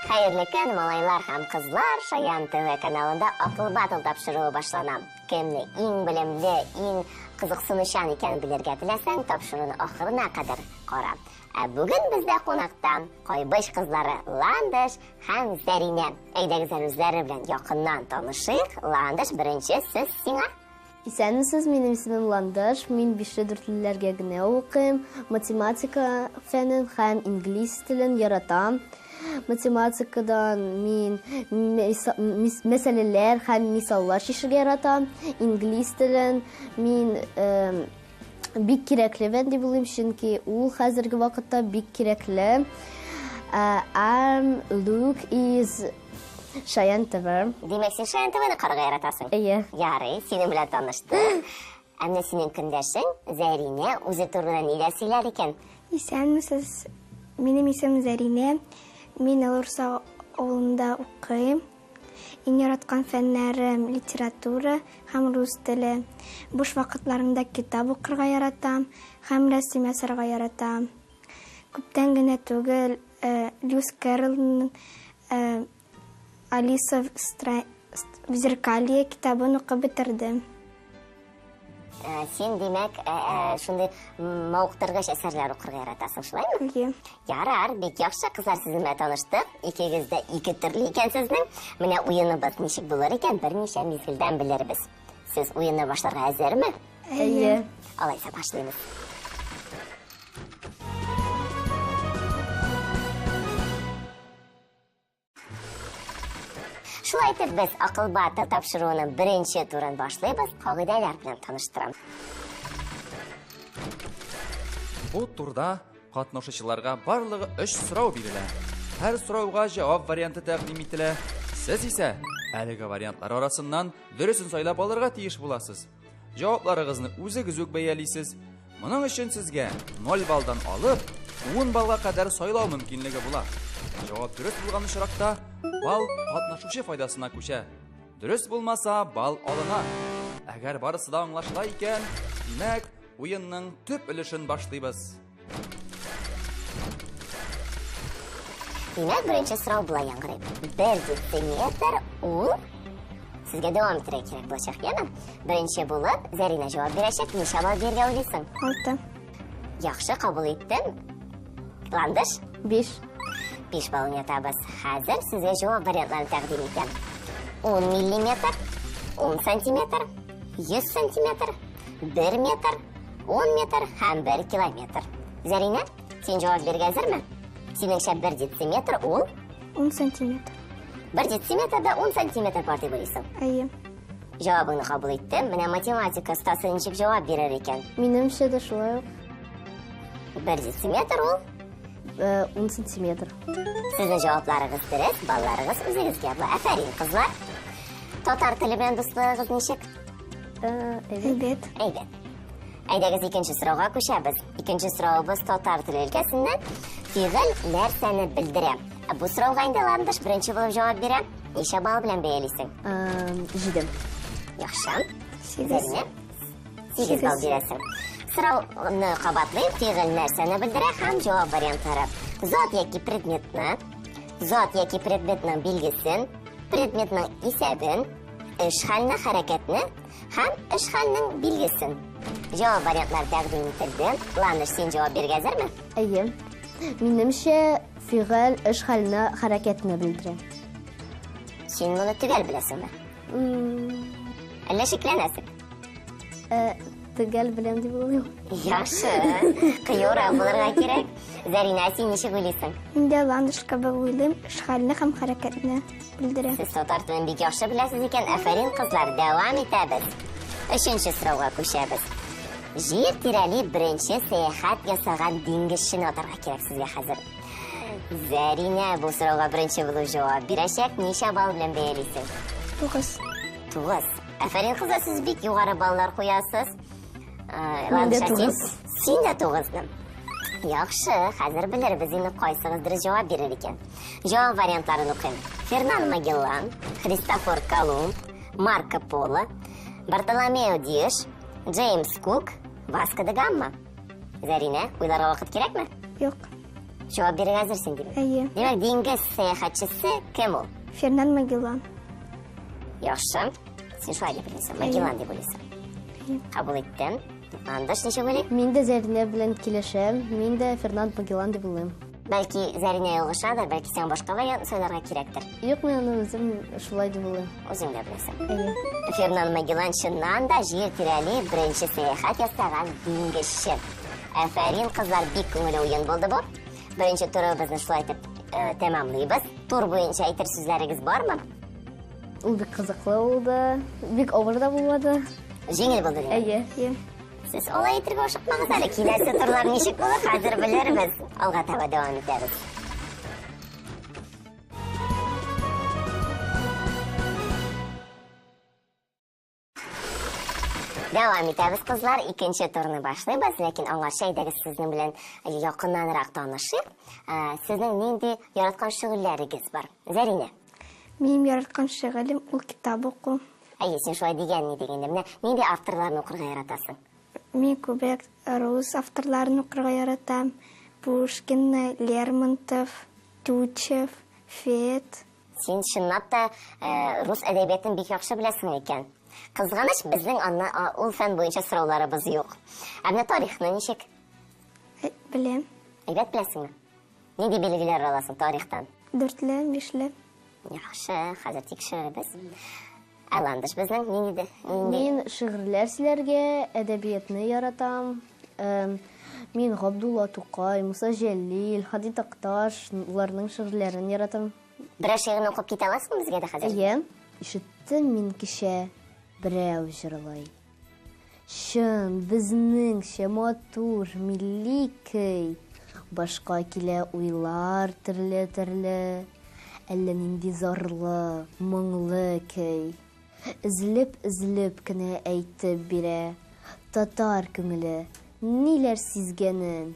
Хәерле көн, малайлар һәм кызлар. Шаян ТВ каналында акыл батыл тапшыруы башлана. Кемне иң белемле, иң кызыксынучан икәнен белергә теләсәң, тапшыруны ахырына кадәр кара. Бүген бездә кунакта Кайбыш кызлары Ландыш һәм Зәринә. Әйдәгез үзләре белән якыннан танышыйк. Ландыш, беренче сүз сиңа. Исәнмесез, минем исемем Ландыш. Мин 5-4 телләргә генә укыйм. Математика фәнен һәм инглиз телен яратам. Математикадан мин мәсьәләләр һәм мисаллар чишергә яратам. Инглиз телен мин бик кирәкле дип уйлыйм, чөнки ул хәзерге вакытта бик кирәкле. Look is Шаян ТВ. Димәк, син Шаян ТВны карарга яратасың? Әйе. Ярый, синең белән таныштык. Әмма синең көндәшең Зәринә үзе турында ниләр сөйләр икән? Исәнмесез, минем исемем Зәринә. Мин Алурса авылында укыйм. Иң яраткан фәннәрем литература һәм рус теле. Буш вакытларымда китап укырга яратам һәм рәсем ясарга яратам. Күптән генә түгел Льюис Кэрроллның Алиса в зеркалье китабын укып бетердем. Син, димәк, шундый мавыктыргыч әсәрләр укырга яратасың, шулаймы? Әйе. Ярар, бик яхшы, кызлар, сез белән таныштык. Икегез дә ике төрле икәнсезнең. Менә уеныбыз ничек булыр икән, берничә мизгелдән белербез. Сез уенны башларга әзерме? Әйе. Алайса, башлыйбыз. Шулай итеп, без акыл батыл тапшыруының беренче турын башлыйбыз, кагыйдәләр белән таныштырам. Бу турда катнашучыларга барлыгы 3 сорау бирелә. Һәр сорауга җавап варианты тәкъдим ителә. Сез исә әлеге вариантлар арасыннан дөресен сайлап алырга тиеш буласыз. Җавапларыгызны үзегез үк бәялисез. Моның өчен сезгә 0 балдан алып, 10 балга кадәр сайлау мөмкинлеге була. Җавап дөрес булган очракта бал катнашучы файдасына күчә. Дөрес булмаса, бал алына. Әгәр барысы да аңлашыла икән, димәк, уенның төп өлешен башлыйбыз. Димәк, беренче сорау була яңгырый. 1 дециметр ул сезгә дәвам итәргә кирәк булачак, яме? Беренче булып, Зәринә җавап бирәчәк. Ничә бал бирергә уйлыйсың? 6. Яхшы, кабул иттем. Ландыш? 5. 5 балын ятабыз. Хәзер сезгә җавап вариантларын тәкъдим итәм. 10 миллиметр, 10 сантиметр, 100 сантиметр, 1 метр, 10 метр һәм 1 километр. Зәринә, син җавап бирергә әзерме? Синеңчә 1 дециметр ул 10 сантиметр. 1 дециметрда 10 сантиметр бар дип уйлыйсың. Әйе. Җавабыңны кабул иттем. Менә математика остасы ничек җавап бирер икән? Минемчә дә шулай ук. 1 дециметр ул 10 сантиметр. Сезнең җавапларыгыз дөрес, балларыгыз үзегезгә. Афәрин, кызлар. Татар теле белән дуслыгыгыз ничек? Әйбәт. Әйбәт. Әйдәгез икенче сорауга күчәбез. Икенче сораубыз татар теле өлкәсеннән. Фигыль нәрсәне белдерә? Бу сорауга инде Ландыш беренче булып җавап бирә. Ничә балл белән бәялисең? 7. Яхшы. 8. 8 балл бирәсең. Сорауны кабатлыйм. Фигыль нәрсәне белдерә һәм җавап вариантлары. Зат яки предметның билгесен, предметның исәбен, эш хәлне, хәрәкәтне һәм эш хәлнең билгесен. Җавап вариантлары тәкъдим ителде. Ландыш, син җавап бирергә әзерме? Әйе. Минемчә фигыль эш хәлне, хәрәкәтне белдерә. Син моны төгәл беләсеңме? Әллә шикләнәсең? Төгәл беләм дип уйлыйм. Яхшы. Кыюрак булырга кирәк. Зәринә, син ничек уйлыйсың? Инде Ландыш кебек уйлыйм, эш хәлне һәм хәрәкәтне белдерә. Сез татар телен бик яхшы беләсез икән. Афәрин, кызлар, дәвам итәбез. Өченче сорауга күчәбез. Җир тирәли беренче сәяхәт ясаган диңгезчене атарга кирәк сезгә хәзер. Зәринә бу сорауга беренче булып җавап бирәчәк. Ничә балл белән бәялисең? 9. 9. Афәрин, кызлар, сез бик югары баллар куясыз. Мин дә Ландыш, 9. Син дә 9-ны. Яхшы, хәзер белербез инде кайсыгыз дөрес җавап бирер икән. Җавап вариантларын укыйм. Фернан Магеллан, Христофор Колумб, Марко Поло, Бартоломео Диаш, Джеймс Кук, Васко да Гама. Зәринә, уйларга вакыт кирәкме? Юк. Жауап беруге әзірсің деймін. Әйе. Демек, диңгез саяхатшысы кем ул? Фернан Магеллан. Яхшы. Сен шулай деп ойлайсың, Магеллан деп ойлайсың. Кабул иттем. Ландыш ничек уйлый? Мин дә Зәринә белән килешәм. Мин дә Фернанд Магеллан дип уйлыйм. Бәлки Зәринә ялгышадыр, бәлки сен башка вариант сөйләргә кирәктер. Юк, мин аны үзем шулай дип уйлыйм. Үзең дә беләсең. Әйе. Фернан Магеллан чыннан да җир тирәли беренче сәяхәт ясаган диңгезче. Афәрин, кызлар, бик күңелле уен булды бу. Беренче турыбызны шулай итеп тәмамлыйбыз. Тур буенча әйтер сүзләрегез бармы? Ул бик кызыклы булды. Бик авыр да булмады. Җиңел булды. Әйе. Сез алай итәргә ашыкмагыз әле. Киләсе турлар ничек булыр, хәзер белербез. Алга таба дәвам итәбез. Дәвам итәбез, кызлар. Икенче турны башлыйбыз, ләкин аңарча әйдәгез сезнең белән якыннанрак танышыйк. Сезнең нинди яраткан шөгыльләрегез бар? Зәринә. Минем яраткан шөгылем ул китап уку. Әйе, син шулай дигән ни дигәндә, менә нинди авторларны укырга яратасың? Мин күбрәк рус авторларын укырга яратам. Пушкин, Лермонтов, Тютчев, Фет. Син чынлап та рус әдәбиятын бик яхшы беләсең икән. Кызганыч, безнең ул фән буенча сорауларыбыз юк. Ә менә тарихны ничек? Беләм. Әйбәт беләсеңме? Нинди билгеләр аласың тарихтан? 4ле, 5ле. Яхшы, хәзер тикшерәбез. Аландыш безнең нинди? Мин шигырьләр сөйләргә, әдәбиятны яратам. Мин Габдулла Тукай, Муса Җәлил, Хади Такташ, уларның шигырьләрен яратам. Берәр шигырьне укып китә аласыңмы безгә дә хәзер? Әйе. Ишеттем мин кичә берәү җырлый. Шын, безнеңчә матур милли көй. Башка килә уйлар төрле-төрле. Әллә нинди зарлы, моңлы көй. Излеп кенә әйтеп бирә. Татар күңеле ниләр сизгәнен.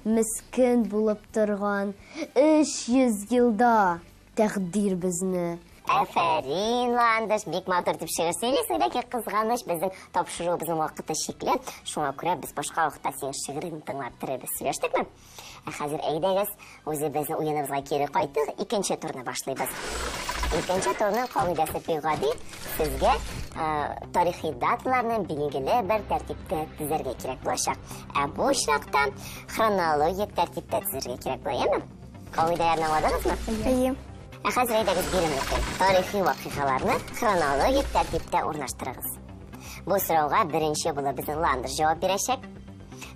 Мискин булып торган 300 елда тәкъдир безне. Афәрин, Ландыш, бик матур дип шигырь сөйлисең, ләкин кызганыч, безнең тапшыруыбызның вакыты чикле. Шуңа күрә без башка вакытта синең шигыреңне тыңлап торабыз. Сөйләштекме? Хәзер әйдәгез, үзебезнең уеныбызга кире кайтыйк, икенче турны башлыйбыз. Икенче турның кагыйдәсе бик гади. Сезгә тарихи даталарны билгеле бер тәртиптә тизәргә кирәк булачак. Ә бу очракта хронологик тәртиптә тизәргә кирәк була, яме? Кагыйдәләрне аңладыгызмы? Әйе. Хәзер әйдәгез биремлеккә тарихи вакыйгаларны хронологик тәртиптә урнаштырыгыз. Бу сорауга беренче булып безнең Ландыш җавап бирәчәк.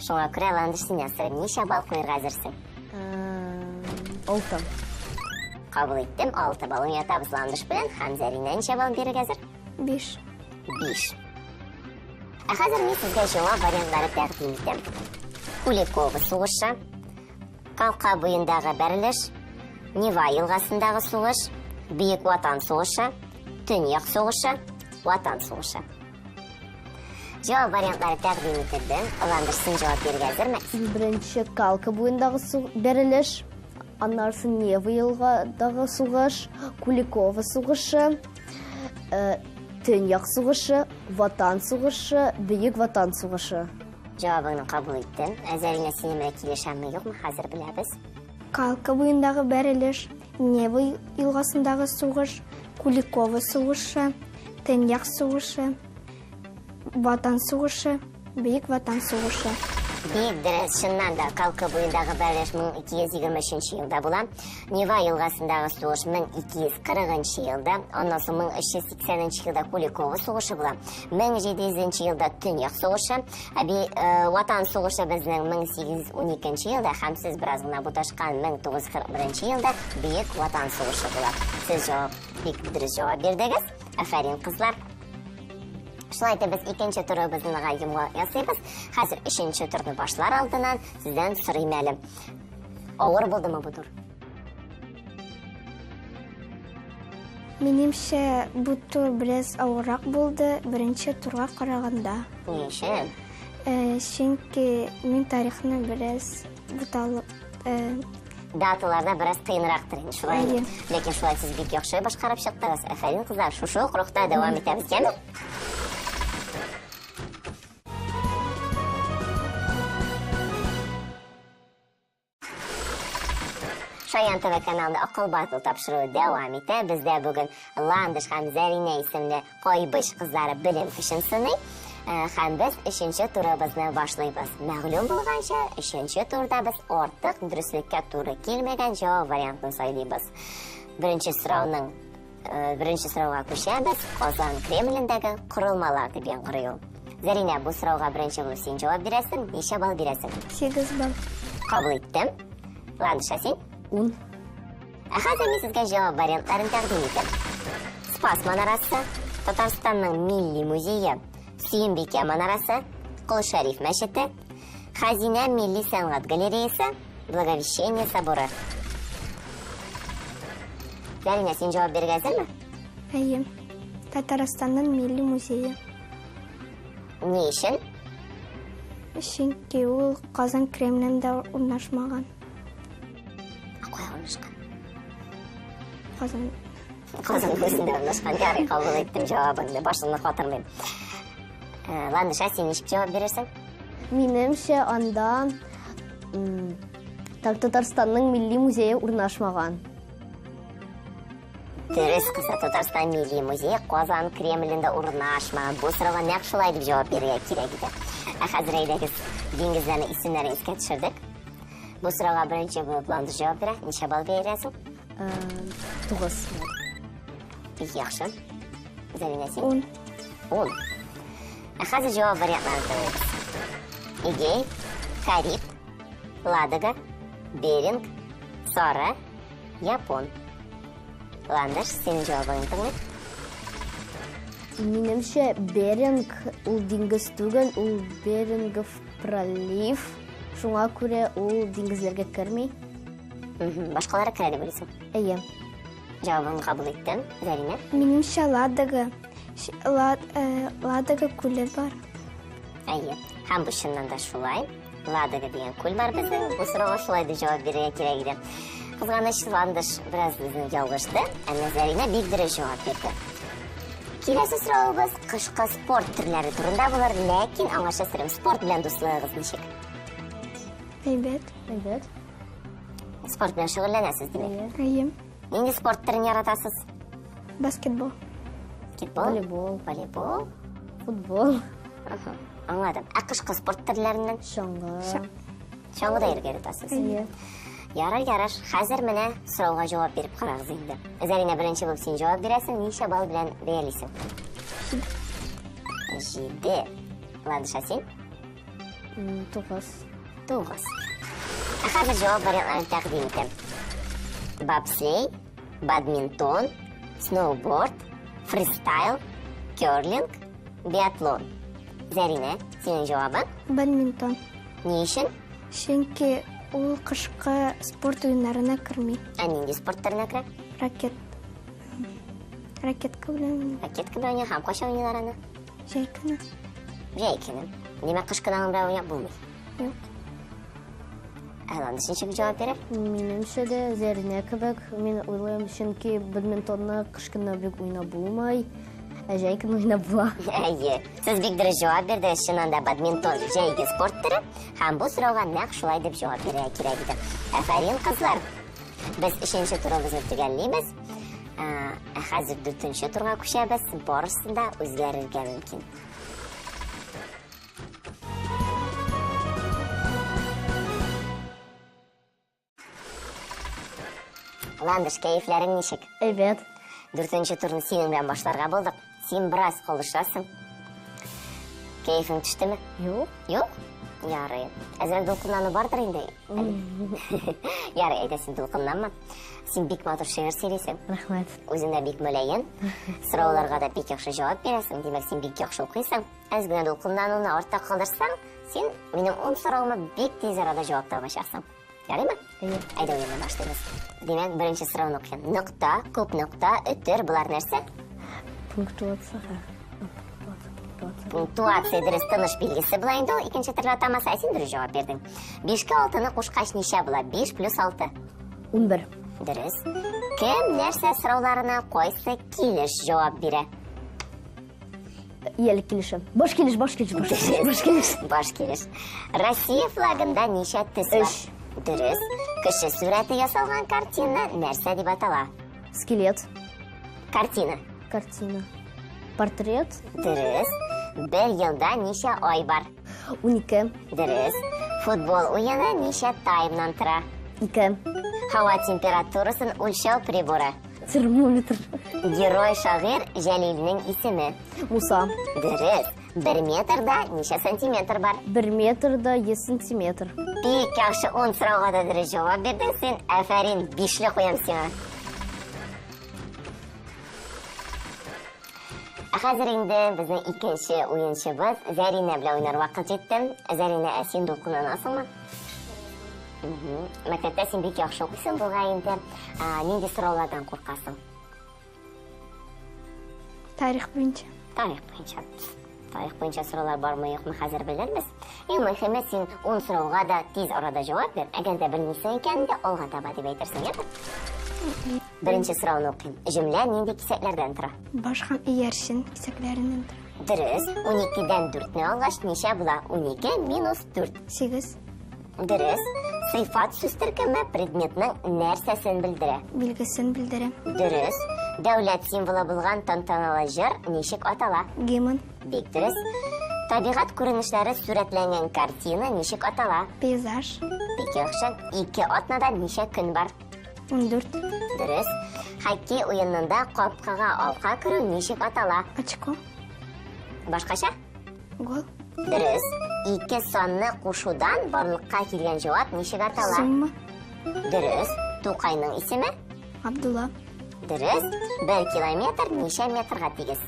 Шуңа күрә Ландыш синнән сорыйм, ничә балл куярга әзерсең? 6. Кабул иттем, 6 балл ятабыз Ландыш белән. Һәм Зәринә ничә балл бирергә әзер? 5. 5. Хәзер мин сезгә җавап вариантлары тәкъдим итәм. Куликова сугышы, Калка буендагы бәрелеш, Нева елгасындагы сугыш, Бөек Ватан сугышы, Төньяк сугышы, Ватан сугышы. Җавап вариантлары тәкъдим ителде. Ландыш, син җавап бирергә әзерме? Беренче Калка буендагы бәрелеш, аннары Нева елгадагы сугыш, Куликова сугышы, Төньяк сугышы, Ватан сугышы, Бөек Ватан сугышы. Җавабыңны кабул иттем. Зәринә синең килешәме юкмы? Хәзер беләбез. Калка буендагы бәрелеш, Нева елгасындагы сугыш, Куликова сугышы, Төньяк сугышы, Ватан сугышы, Бөек Ватан сугышы. Бик дөрес, чыннан да Калка буендагы бәрелеш 1223 елда була. Нева елгасындагы сугыш 1240 елда, аннан соң 1380 елда Куликова сугышы була. 1700 елда Төньяк сугышы, Ватан сугышы безнең 1812 елда, һәм сез бераз гына буташкан 1941 елда Бөек Ватан сугышы була. Сез бик дөрес җавап бирдегез. Афәрин, кызлар. Шулай итеп, без икенче турыбызны гайымга ясыйбыз. Хәзер өченче турны башлар алдыннан сездән сорыйм әле. Авыр булдымы бу тур? Минемчә, бу тур бераз авыррак булды беренче турга караганда. Ни өчен? Чөнки мин тарихны бераз буталып, Даталарда бераз кыйнрактыр инде, шулай. Әйе. Ләкин шулай сез бик яхшы башкарып чыктыгыз. Афәрин, кызлар, шушы рухта дәвам итәбез, яме? Шаян ТВ каналында акыл батыл тапшыруы дәвам итә. Бездә бүген Ландыш һәм Зәринә исемле кайбыш кызлары белем көчен сыный. Һәм без 3нче турыбызны башлыйбыз. Мәгълүм булганча, 3нче турда без артык дөреслеккә туры килмәгән җавап вариантын сайлыйбыз. Беренче сорауга күчәбез. Казан Кремлендәге корылмалар дип яңгырый ул. Зәринә, бу сорауга беренче булып син җавап бирәсең. Ничә балл бирәсең? 8 балл. Кабул иттем. Ландыш, син? 10. Хәзер мин сезгә җавап вариантларын тәкъдим итәм. Спас манарасы, Татарстанның милли музее, Сөембикә манарасы, Кол Шәриф мәчете, Хәзинә милли сәнгать галереясы, Благовещение соборы. Зәринә, син җавап бирергә әзерме? Әйе. Татарстанның милли музее. Ни өчен? Чөнки ул Казан Кремлендә урнашмаган. Кая урнашкан? Казан. Казан өзендә урнашкан. Ярый, кабул иттем җавабыңны. Башыңны хатırlayым. Ландыш, син ничек җавап бирерсең? Минемчә, анда Татарстанның милли музее урнашмаган. Дөрес, кызы, Татарстан милли музее Казан Кремлендә урнашмаган. Бу сорауга нәкъ шулай дип җавап бирергә кирәк иде. Хәзер әйдәгез, диңгезләрне исемнәрен искә төшердек. Бу сорауга беренче булып Ландыш җавап бирә. Ничә балл бирәсең? 9. Бик яхшы. Зәринә, син? 10. 10. Хәзер җавап вариантларын тыңлыйбыз. Игей, Кариб, Ладога, Беринг, Сара, Япон. Ландыш, синең җавабыңны тыңлыйм. Минемчә, Беринг ул диңгез түгел, ул Берингов пролив. Шуңа күрә ул диңгезләргә керми. Башкалары керә дип уйлыйсың. Әйе. Җавабыңны кабул иттем. Зәринә? Минемчә, Ладога күле бар. Әйе. Һәм бу чыннан да шулай. Ладога дигән күл бар безнең. Бу сорауга шулай дип җавап бирергә кирәк иде. Кызганыч, Ландыш бераз безне ялгышты, әмма Зәринә бик дөрес җавап бирде. Киләсе сораубыз кышкы спорт төрләре турында булыр, ләкин аңлаша сырым спорт белән дуслыгыгыз ничек? Әйбәт. Әйбәт. Спорт белән шөгыльләнәсез димәк. Әйе. Нинди спорт төрен яратасыз? Баскетбол. Баскетбол, волейбол, Футбол. Аңладым. Ә кышкы спорт төрләреннән Шаңгы. шаңгыда йөргән яратасыз. Әйе. Ярар. Хәзер менә сорауга җавап биреп карагыз инде. Зәринә, беренче булып син җавап бирәсең, ничә балл белән бәялисең? 7. Ландыш, син? 9. 9. Хәзер җавап вариантларын тәкъдим итәм. Бобслей, бадминтон, сноуборд, фристайл, керлинг, биатлон. Зәринә, синең җавабың? Бадминтон. Ни өчен? Чөнки ул кышкы спорт уеннарына керми. Ә нинди спорт төренә керә? Ракетка белән Ракетка белән һәм кайчан уйныйлар аны? җәй көне. Җәй көне. Димәк, кыш көнен белән уйнап булмый. Юк. Ландыш ничек җавап бирер? Минемчә дә Зәринә кебек, мин уйлыйм, чөнки бадминтонны кыш көнне бик уйнап булмай, ә җәй көнне уйнап була. Әйе. Сез бик дөрес җавап бирдегез. Чыннан да бадминтон җәйге спорт төре һәм бу сорауга нәкъ шулай дип җавап бирергә кирәк иде. Афәрин, кызлар. Без 3нче турыбызны төгәллибез. Хәзер 4нче турга күчәбез. Барысы да үзгәрергә мөмкин. Ландыш, кәефләрең ничек? Әйбәт. 4нче турны синең белән башларга булдык. Син бераз калышасың. Кәефең төштеме? Юк. Юк? Ярый. Әзрәк дулкынлану бардыр инде. Ярый, әйдә, син дулкынланма. Син бик матур шигырь сөйлисең. Рәхмәт. Үзең дә бик мөләйен. Сорауларга да бик яхшы җавап бирәсең. Димәк, син бик яхшы укыйсың. Әз генә дулкынлануны артта калдырсаң, син минем 10 сорауыма бик тиз арада җавап табачаксың. Ярыймы? Әйе. Әйдә, уенны башлыйбыз. Димәк, беренче сорауны укыйм. Нокта, күп нокта, өтер, булар нәрсә? Пунктуация. Пунктуация дөрес тыныш билгесе була инде ул. Икенче төрле атамасы, син дөрес җавап бирдең. 5-кә 6-ны кушкач ничә була? 5 + 6. 11. Дөрес. Кем нәрсә сорауларына кайсы килеш җавап бирә? Ел килешем. Баш килеш. Баш килеш. Россия флагында ничә төс бар? 3. Дөрес. Кеше сурәте ясалган картина нәрсә дип атала? Скелет. Картина. Картина. Портрет. Дөрес. Бер елда ничә ай бар? 12. Дөрес. Футбол уены ничә таймнан тора? 2. Һава температурасын үлчәү приборы. Термометр. Герой шагыйрь Җәлилнең исеме. Муса. Дөрес. 1 метрда ничә сантиметр бар? 1 метрда 100 сантиметр. Бик яхшы 10 сорауга да дөрес җавап бирдең син. Афәрин, 5ле куям сиңа. Хәзер инде безнең икенче уенчыбыз Зәринә белән уйнар вакыт җитте. Зәринә, син дулкынланасыңмы? Мәктәптә син бик яхшы укыйсың бугай инде. Нинди сораулардан куркасың? Тарих буенча. Тарих буенча. Тарих буенча сораулар бармы, юкмы, хәзер белербез. Иң мөһиме, син 10 сорауга да тиз арада җавап бир. Әгәр дә белмисең икән дә, алга таба дип әйтерсең, яме? Беренче сорауны укыйм. Җөмлә нинди кисәкләрдән тора? Баш һәм иярчен кисәкләреннән тора. Дөрес. 12дән 4-не алгач ничә була? 12 минус 4. 8. Дөрес. Сыйфат сүз төркеме предметның нәрсәсен белдерә? Билгесен белдерә. Дөрес. Дәүләт символы булган тантаналы җыр ничек атала? Гимн. Бик дөрес. Табигать күренешләре сурәтләнгән картина ничек атала? Пейзаж. Бик яхшы. 2 атнада ничә көн бар? 14. Дөрес. Хоккей уенында капкага алка керү ничек атала? Очко. Башкача? Гол. Дөрес. 2 санны кушудан барлыкка килгән җавап ничек атала? Сумма. Дөрес. Тукайның исеме? Абдулла. Дөрес. 1 километр ничә метрга тигез?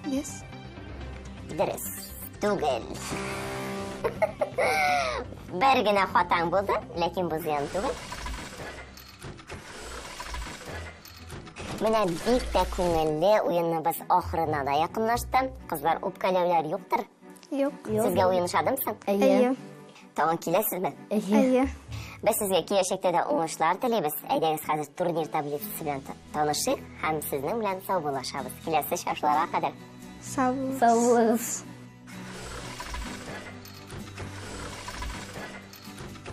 100. Дөрес. Түгел. Бер генә хатаң булды, ләкин бу зыян түгел. Менә бик тә күңелле уеныбыз ахырына да якынлашты. Кызлар, үпкәләүләр юктыр. Юк. Сезгә уен ошадымсың? Әйе. Тагын киләсезме? Әйе. Без сезгә киләчәктә дә уңышлар телибез. Әйдәгез хәзер турнир таблицасы белән танышыйк һәм сезнең белән саубуллашабыз. Киләсе чаршыларга кадәр. Сау булыгыз. Сау булыгыз.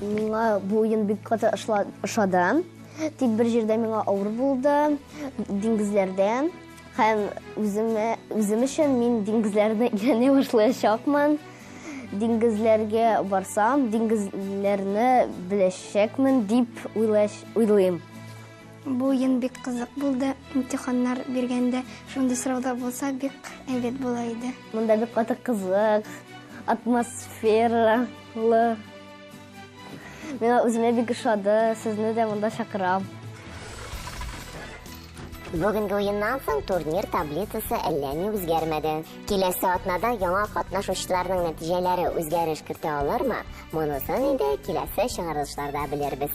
Миңа бу уен бик каты ошады. Тик бер җирдә миңа авыр булды. Диңгезләрдән һәм үзем өчен мин диңгезләрне өйрәнә башлаячакмын. Диңгезләргә барсам, диңгезләрне беләчәкмен дип уйлыйм. Бу уен бик кызык булды. Имтиханнар биргәндә шундый сорауда булса бик әйбәт була иде. Монда бик каты кызык, атмосфералы. Миңа үземә бик ошады, сезне дә монда чакырам. Бүгенге уеннан соң турнир таблицасы әллә ни үзгәрмәде. Киләсе атнада яңа катнашучыларның нәтиҗәләре үзгәреш кертә алырмы? Монысын инде киләсе чыгарылышларда белербез.